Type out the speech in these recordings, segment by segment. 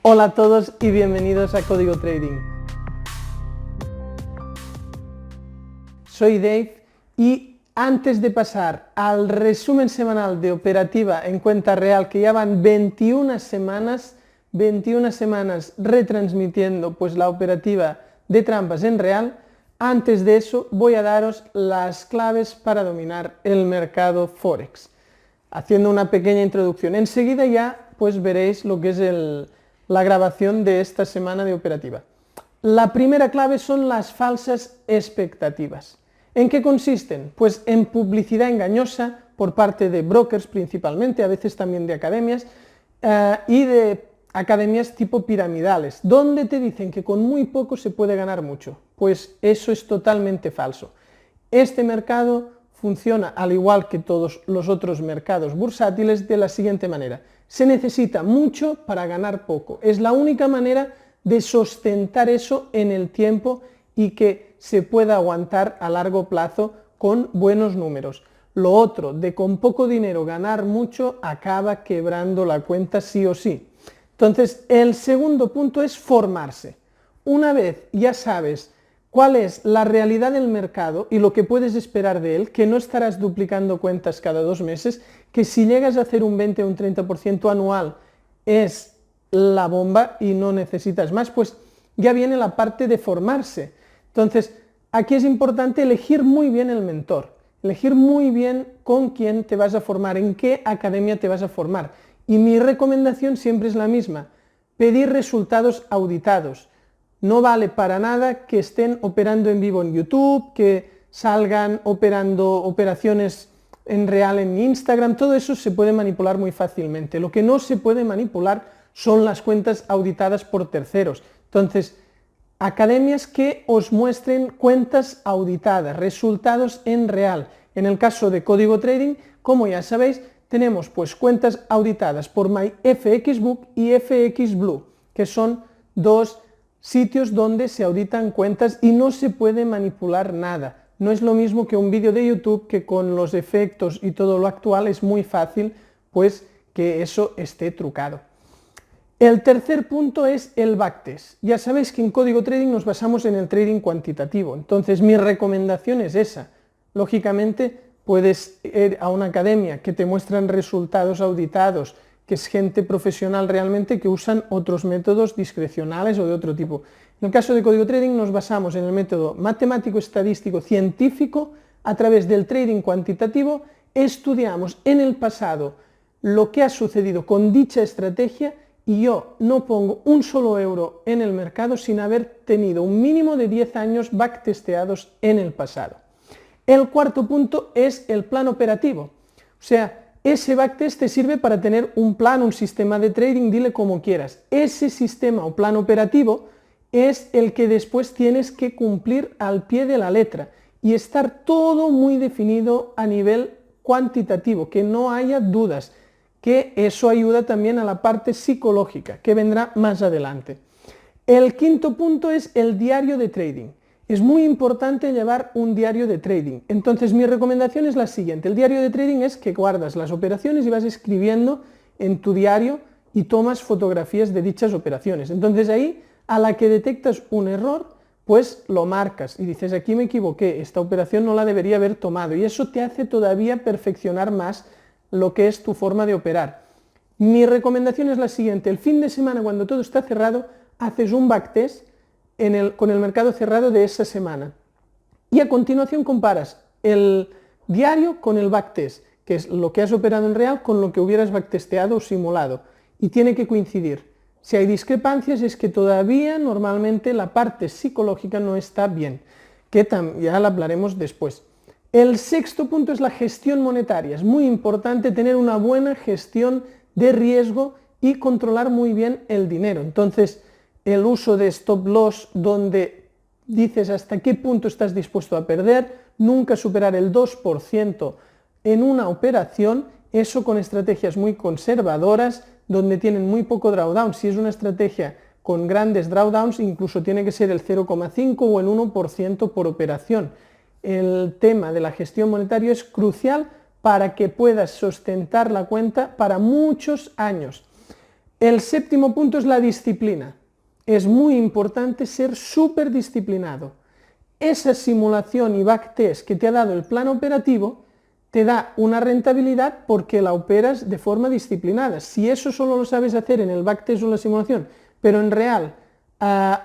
Hola a todos y bienvenidos a Código Trading. Soy Dave y antes de pasar al resumen semanal de operativa en cuenta real, que ya van 21 semanas retransmitiendo pues la operativa de trampas en real, antes de eso voy a daros las claves para dominar el mercado Forex. Haciendo una pequeña introducción, enseguida ya pues veréis lo que es la grabación de esta semana de operativa. La primera clave son las falsas expectativas. ¿En qué consisten? Pues en publicidad engañosa por parte de brokers principalmente, a veces también de academias, y de academias tipo piramidales, donde te dicen que con muy poco se puede ganar mucho. Pues eso es totalmente falso. Este mercado funciona, al igual que todos los otros mercados bursátiles, de la siguiente manera. Se necesita mucho para ganar poco. Es la única manera de sustentar eso en el tiempo y que se pueda aguantar a largo plazo con buenos números. Lo otro, de con poco dinero ganar mucho, acaba quebrando la cuenta sí o sí. Entonces, el segundo punto es formarse. Una vez ya sabes cuál es la realidad del mercado y lo que puedes esperar de él, que no estarás duplicando cuentas cada 2 meses, que si llegas a hacer un 20 o un 30% anual es la bomba y no necesitas más, pues ya viene la parte de formarse. Entonces, aquí es importante elegir muy bien el mentor, elegir muy bien con quién te vas a formar, en qué academia te vas a formar. Y mi recomendación siempre es la misma: pedir resultados auditados. No vale para nada que estén operando en vivo en YouTube, que salgan operando operaciones en real en Instagram. Todo eso se puede manipular muy fácilmente. Lo que no se puede manipular son las cuentas auditadas por terceros. Entonces, academias que os muestren cuentas auditadas, resultados en real. En el caso de Código Trading, como ya sabéis, tenemos pues cuentas auditadas por MyFXBook y FXBlue, que son dos sitios donde se auditan cuentas y no se puede manipular nada. No es lo mismo que un vídeo de YouTube, que con los efectos y todo lo actual es muy fácil pues que eso esté trucado. El tercer punto es el backtest. Ya sabéis que en Código Trading nos basamos en el trading cuantitativo, entonces mi recomendación es esa. Lógicamente puedes ir a una academia que te muestran resultados auditados, que es gente profesional realmente, que usan otros métodos discrecionales o de otro tipo. En el caso de Código Trading nos basamos en el método matemático, estadístico, científico. A través del trading cuantitativo estudiamos en el pasado lo que ha sucedido con dicha estrategia y yo no pongo un solo euro en el mercado sin haber tenido un mínimo de 10 años backtesteados en el pasado. El cuarto punto es el plan operativo. O sea, ese backtest te sirve para tener un plan, un sistema de trading, dile como quieras. Ese sistema o plan operativo es el que después tienes que cumplir al pie de la letra y estar todo muy definido a nivel cuantitativo, que no haya dudas, que eso ayuda también a la parte psicológica, que vendrá más adelante. El quinto punto es el diario de trading. Es muy importante llevar un diario de trading. Entonces mi recomendación es la siguiente: el diario de trading es que guardas las operaciones y vas escribiendo en tu diario y tomas fotografías de dichas operaciones. Entonces ahí, a la que detectas un error, pues lo marcas y dices: aquí me equivoqué, esta operación no la debería haber tomado, y eso te hace todavía perfeccionar más lo que es tu forma de operar. Mi recomendación es la siguiente: el fin de semana, cuando todo está cerrado, haces un backtest con el mercado cerrado de esa semana y a continuación comparas el diario con el backtest, que es lo que has operado en real con lo que hubieras backtesteado o simulado, y tiene que coincidir. Si hay discrepancias es que todavía normalmente la parte psicológica no está bien, que ya la hablaremos después. El sexto punto es la gestión monetaria. Es muy importante tener una buena gestión de riesgo y controlar muy bien el dinero. Entonces, el uso de stop loss, donde dices hasta qué punto estás dispuesto a perder, nunca superar el 2% en una operación, eso con estrategias muy conservadoras, donde tienen muy poco drawdown. Si es una estrategia con grandes drawdowns, incluso tiene que ser el 0,5 o el 1% por operación. El tema de la gestión monetaria es crucial para que puedas sustentar la cuenta para muchos años. El séptimo punto es la disciplina. Es muy importante ser súper disciplinado. Esa simulación y backtest que te ha dado el plan operativo te da una rentabilidad porque la operas de forma disciplinada. Si eso solo lo sabes hacer en el backtest o la simulación, pero en real,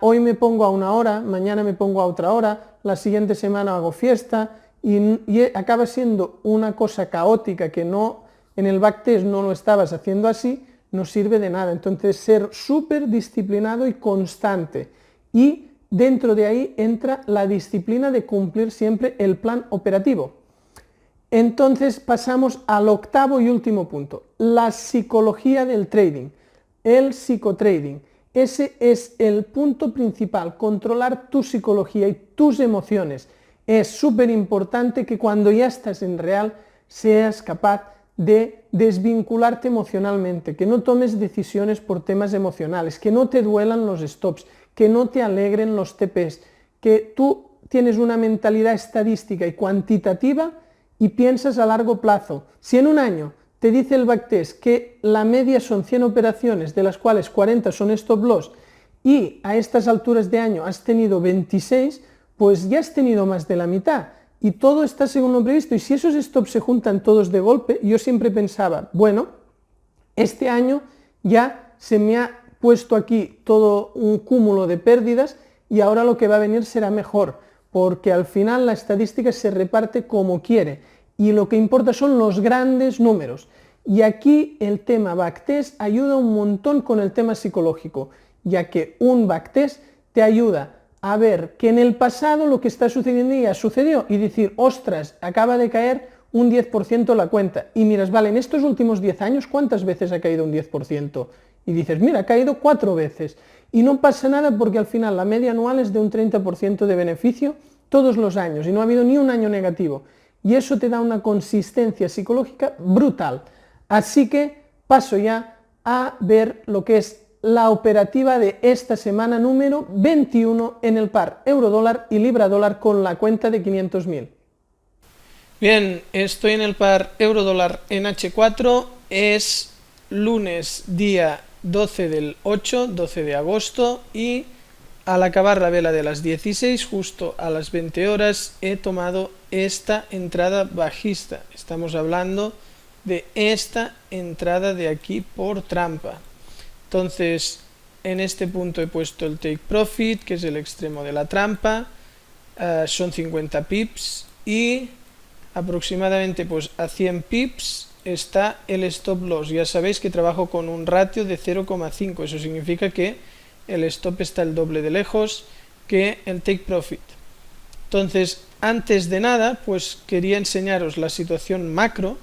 hoy me pongo a una hora, mañana me pongo a otra hora, la siguiente semana hago fiesta y acaba siendo una cosa caótica que no, en el backtest no lo estabas haciendo así, no sirve de nada. Entonces ser súper disciplinado y constante, y dentro de ahí entra la disciplina de cumplir siempre el plan operativo. Entonces pasamos al octavo y último punto, la psicología del trading, el psicotrading. Ese es el punto principal, controlar tu psicología y tus emociones. Es súper importante que cuando ya estás en real seas capaz de desvincularte emocionalmente, que no tomes decisiones por temas emocionales, que no te duelan los stops, que no te alegren los TPs, que tú tienes una mentalidad estadística y cuantitativa y piensas a largo plazo. Si en un año te dice el backtest que la media son 100 operaciones, de las cuales 40 son stop loss, y a estas alturas de año has tenido 26, pues ya has tenido más de la mitad. Y todo está según lo previsto, y si esos stops se juntan todos de golpe, yo siempre pensaba, bueno, este año ya se me ha puesto aquí todo un cúmulo de pérdidas y ahora lo que va a venir será mejor, porque al final la estadística se reparte como quiere y lo que importa son los grandes números. Y aquí el tema backtest ayuda un montón con el tema psicológico, ya que un backtest te ayuda a ver que en el pasado lo que está sucediendo ya sucedió y decir, ostras, acaba de caer un 10% la cuenta. Y miras, vale, en estos últimos 10 años, ¿cuántas veces ha caído un 10%? Y dices, mira, ha caído 4 veces. Y no pasa nada porque al final la media anual es de un 30% de beneficio todos los años y no ha habido ni un año negativo. Y eso te da una consistencia psicológica brutal. Así que paso ya a ver lo que es la operativa de esta semana número 21 en el par euro-dólar y libra-dólar con la cuenta de 500.000. Bien, estoy en el par euro-dólar en H4, es lunes día 12 del 8, 12 de agosto, y al acabar la vela de las 16, justo a las 20 horas, he tomado esta entrada bajista. Estamos hablando de esta entrada de aquí por trampa. Entonces, en este punto he puesto el take profit, que es el extremo de la trampa, son 50 pips, y aproximadamente pues a 100 pips está el stop loss. Ya sabéis que trabajo con un ratio de 0,5, eso significa que el stop está el doble de lejos que el take profit. Entonces, antes de nada, pues quería enseñaros la situación macro.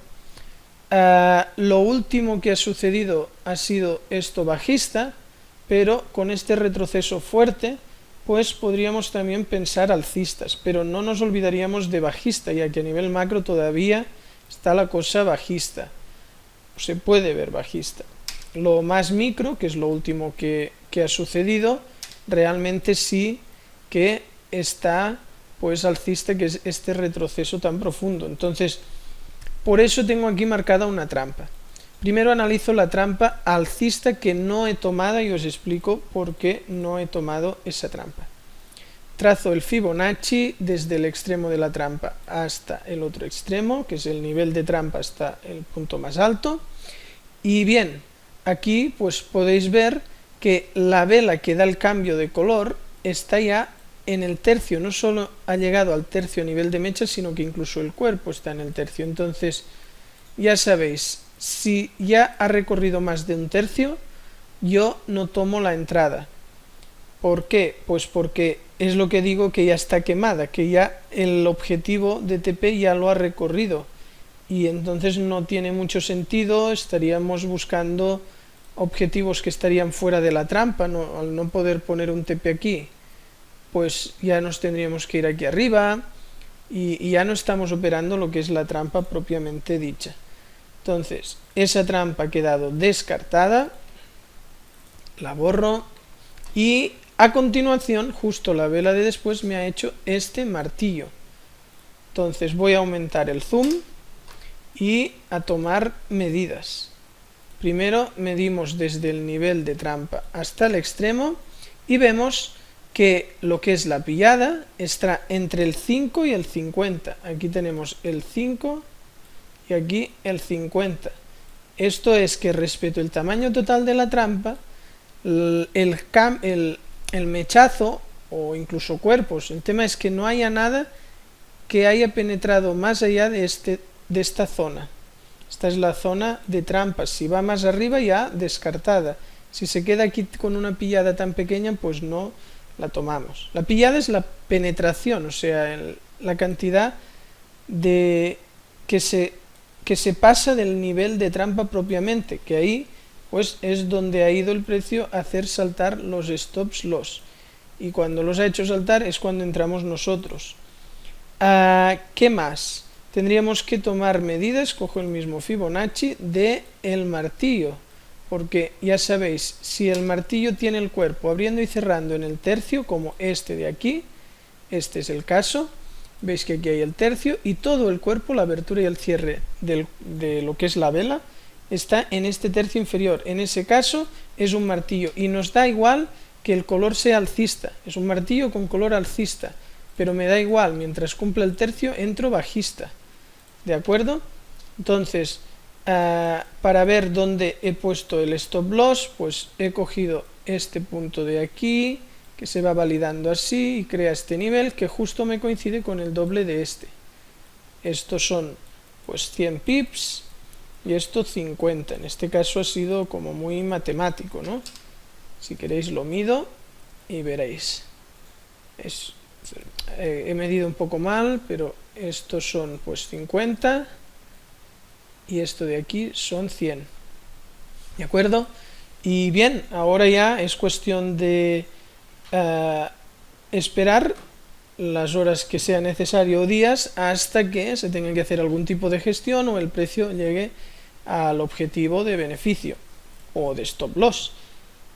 Lo último que ha sucedido ha sido esto bajista, pero con este retroceso fuerte pues podríamos también pensar alcistas, pero no nos olvidaríamos de bajista, ya que a nivel macro todavía está la cosa bajista, se puede ver bajista. Lo más micro, que es lo último que ha sucedido, realmente sí que está pues alcista, que es este retroceso tan profundo. Entonces, por eso tengo aquí marcada una trampa. Primero analizo la trampa alcista que no he tomado y os explico por qué no he tomado esa trampa. Trazo el Fibonacci desde el extremo de la trampa hasta el otro extremo, que es el nivel de trampa hasta el punto más alto. Y bien, aquí pues podéis ver que la vela que da el cambio de color está ya en el tercio, no solo ha llegado al tercio a nivel de mecha, sino que incluso el cuerpo está en el tercio. Entonces, ya sabéis, si ya ha recorrido más de un tercio, yo no tomo la entrada. ¿Por qué? Pues porque es lo que digo, que ya está quemada, que ya el objetivo de TP ya lo ha recorrido. Y entonces no tiene mucho sentido, estaríamos buscando objetivos que estarían fuera de la trampa, al no poder poner un TP aquí, pues ya nos tendríamos que ir aquí arriba y ya no estamos operando lo que es la trampa propiamente dicha. Entonces, esa trampa ha quedado descartada, la borro, y a continuación, justo la vela de después me ha hecho este martillo. Entonces voy a aumentar el zoom y a tomar medidas. Primero medimos desde el nivel de trampa hasta el extremo y vemos que lo que es la pillada está entre el 5 y el 50. Aquí tenemos el 5 y aquí el 50. Esto es que respecto al tamaño total de la trampa, el mechazo o incluso cuerpos, el tema es que no haya nada que haya penetrado más allá de esta zona. Esta es la zona de trampas. Si va más arriba, ya descartada. Si se queda aquí con una pillada tan pequeña, pues no la tomamos. La pillada es la penetración, o sea, la cantidad de que se pasa del nivel de trampa propiamente, que ahí pues es donde ha ido el precio a hacer saltar los stops loss. Y cuando los ha hecho saltar es cuando entramos nosotros. ¿Qué más? Tendríamos que tomar medidas, cojo el mismo Fibonacci, de el martillo, porque ya sabéis, si el martillo tiene el cuerpo abriendo y cerrando en el tercio, como este de aquí, este es el caso, veis que aquí hay el tercio, y todo el cuerpo, la abertura y el cierre de lo que es la vela, está en este tercio inferior. En ese caso es un martillo, y nos da igual que el color sea alcista, es un martillo con color alcista, pero me da igual, mientras cumpla el tercio entro bajista. ¿De acuerdo? Entonces, para ver dónde he puesto el stop loss, pues he cogido este punto de aquí, que se va validando así y crea este nivel que justo me coincide con el doble de este. Estos son pues 100 pips y esto 50. En este caso ha sido como muy matemático, ¿no? Si queréis lo mido y veréis. He medido un poco mal, pero estos son pues 50 y esto de aquí son 100. ¿De acuerdo? Y bien, ahora ya es cuestión de esperar las horas que sea necesario o días hasta que se tenga que hacer algún tipo de gestión o el precio llegue al objetivo de beneficio o de stop loss.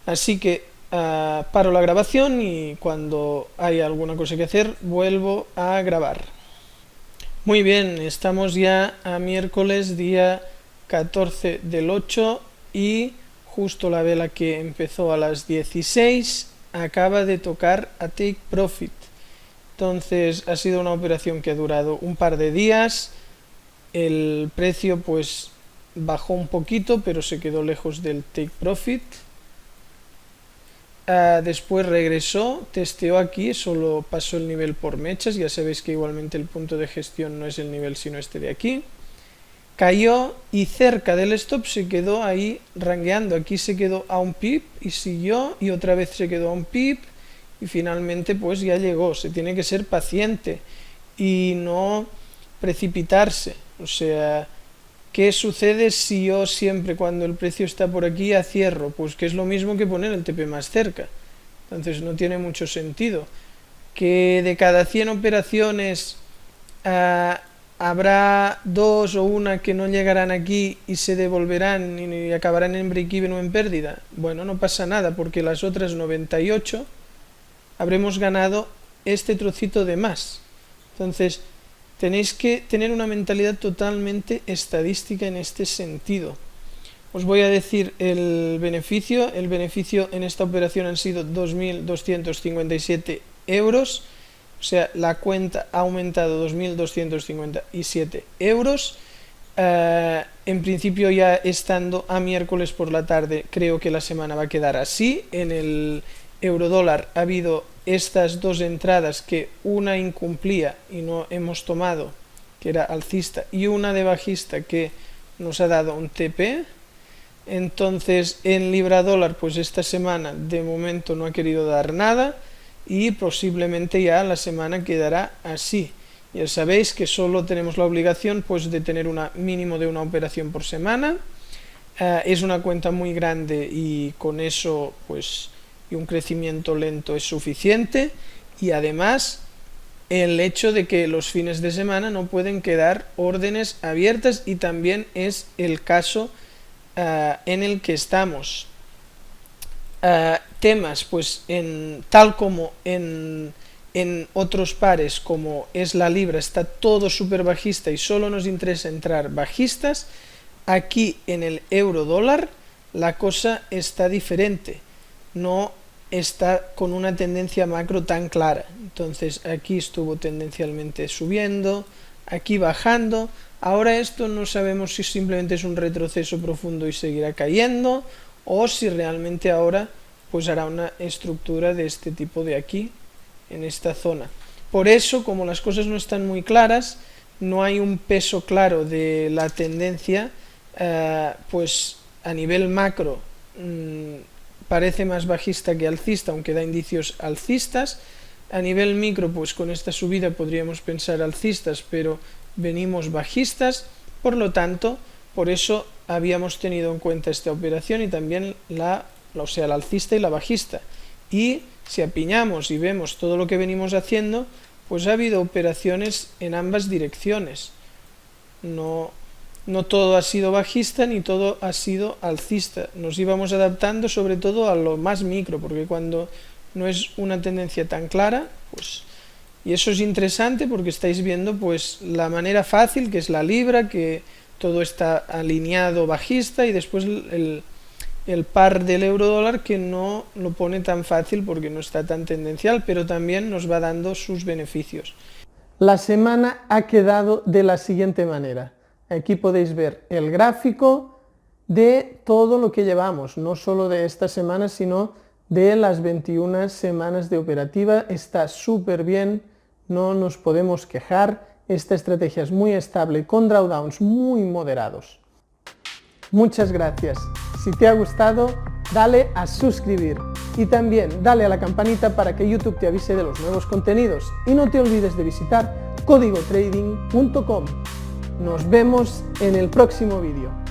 Así que paro la grabación y cuando haya alguna cosa que hacer vuelvo a grabar. Muy bien, estamos ya a miércoles día 14 del 8 y justo la vela que empezó a las 16 acaba de tocar a take profit. Entonces ha sido una operación que ha durado un par de días. El precio pues bajó un poquito, pero se quedó lejos del take profit. Después regresó, testeó aquí, solo pasó el nivel por mechas. Ya sabéis que igualmente el punto de gestión no es el nivel sino este de aquí. Cayó y cerca del stop se quedó ahí rangueando. Aquí se quedó a un pip y siguió y otra vez se quedó a un pip y finalmente pues ya llegó. Se tiene que ser paciente y no precipitarse. O sea, ¿qué sucede si yo siempre cuando el precio está por aquí ya cierro? Pues que es lo mismo que poner el TP más cerca. Entonces no tiene mucho sentido. Que de cada 100 operaciones habrá 2 o 1 que no llegarán aquí y se devolverán y acabarán en break-even o en pérdida. Bueno, no pasa nada porque las otras 98 habremos ganado este trocito de más. Entonces tenéis que tener una mentalidad totalmente estadística en este sentido. Os voy a decir el beneficio. El beneficio en esta operación han sido 2.257 euros. O sea, la cuenta ha aumentado 2.257 euros. En principio ya estando a miércoles por la tarde, creo que la semana va a quedar así. En el eurodólar ha habido estas dos entradas que una incumplía y no hemos tomado, que era alcista, y una de bajista que nos ha dado un TP. Entonces en libra dólar pues esta semana de momento no ha querido dar nada y posiblemente ya la semana quedará así. Ya sabéis que solo tenemos la obligación pues de tener un mínimo de una operación por semana. Es una cuenta muy grande y con eso pues y un crecimiento lento es suficiente, y además el hecho de que los fines de semana no pueden quedar órdenes abiertas y también es el caso en el que estamos. Temas pues tal como en otros pares como es la libra, está todo súper bajista y solo nos interesa entrar bajistas. aquí en el euro dólar la cosa está diferente, no está con una tendencia macro tan clara. Entonces aquí estuvo tendencialmente subiendo, aquí bajando. Ahora esto no sabemos si simplemente es un retroceso profundo y seguirá cayendo, o si realmente ahora pues hará una estructura de este tipo de aquí, en esta zona. Por eso, como las cosas no están muy claras, no hay un peso claro de la tendencia, pues a nivel macro parece más bajista que alcista, aunque da indicios alcistas. A nivel micro, pues con esta subida podríamos pensar alcistas, pero venimos bajistas. Por lo tanto, por eso habíamos tenido en cuenta esta operación y también la alcista y la bajista. Y si apiñamos y vemos todo lo que venimos haciendo, pues ha habido operaciones en ambas direcciones. No todo ha sido bajista ni todo ha sido alcista. Nos íbamos adaptando sobre todo a lo más micro, porque cuando no es una tendencia tan clara, pues... Y eso es interesante porque estáis viendo pues la manera fácil, que es la libra, que todo está alineado bajista, y después el par del euro dólar, que no lo pone tan fácil porque no está tan tendencial, pero también nos va dando sus beneficios. La semana ha quedado de la siguiente manera. Aquí podéis ver el gráfico de todo lo que llevamos, no solo de esta semana, sino de las 21 semanas de operativa. Está súper bien, no nos podemos quejar. Esta estrategia es muy estable, con drawdowns muy moderados. Muchas gracias. Si te ha gustado, dale a suscribir y también dale a la campanita para que YouTube te avise de los nuevos contenidos. Y no te olvides de visitar códigotrading.com. Nos vemos en el próximo vídeo.